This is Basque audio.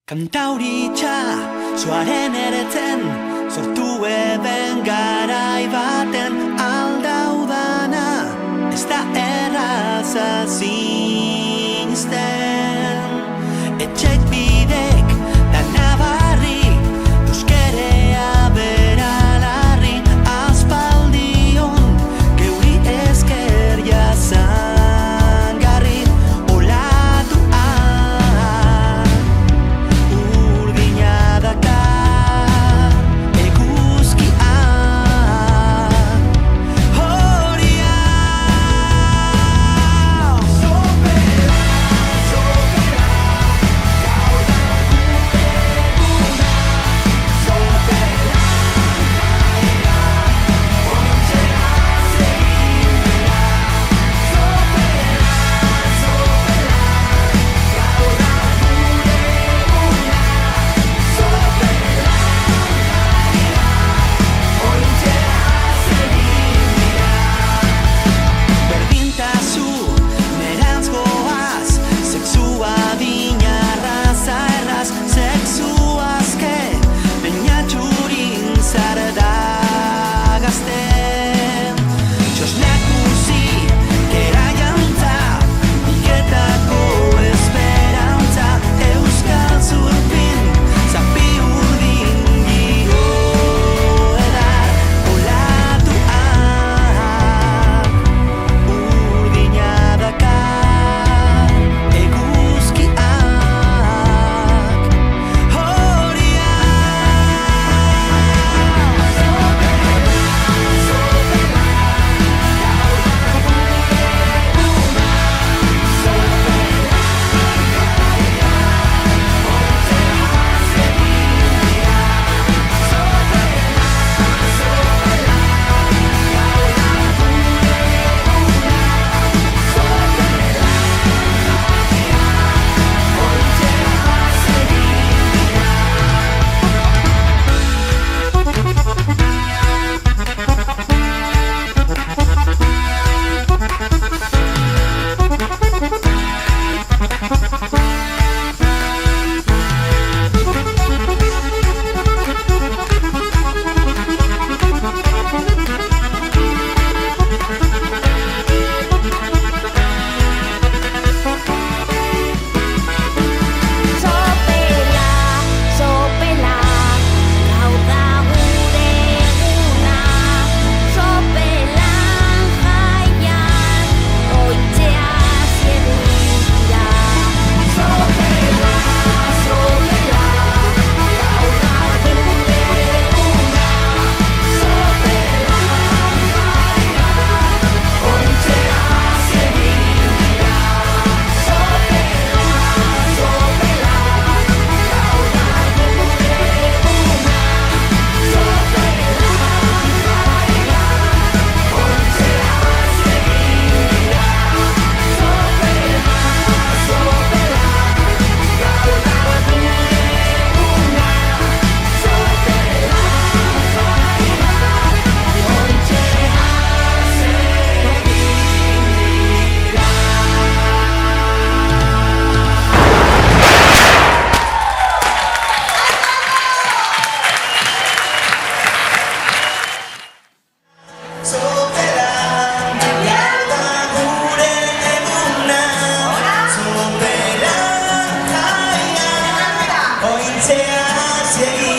Kantauritza, zuaren eretzen, sortu eben garai baten aldaudana, ez da erraza zinzten. Etxek bidek, dana barri, euskerea beralarri, aspaldion, geuri esker jazangarri, olatua, urdina daka, eguzkia, horia. Berdintasun nerantz goaz, sexua dina arraza erraz, sexu azke, bainatxurin zarda gazten. Txosnakusi, kera jantza, iketako esperantza, euskal zurpin, zapi urdin giro edar, olatua, urdina daka, eguzkiak, horia. Sopela, gau da gure eguna. Sopela jaian, goitzea zedira. Sopela, sopela, gau da gure eguna. Sopela jaian, goitzea zedira. Sopela, sopela, gau da gure eguna. Sopela jaian, goitzea zedira. Sopela, sopela, gau da gure eguna. Sopela Sopela, gau da gure eguna. Sopela jaian, goitzea zegi.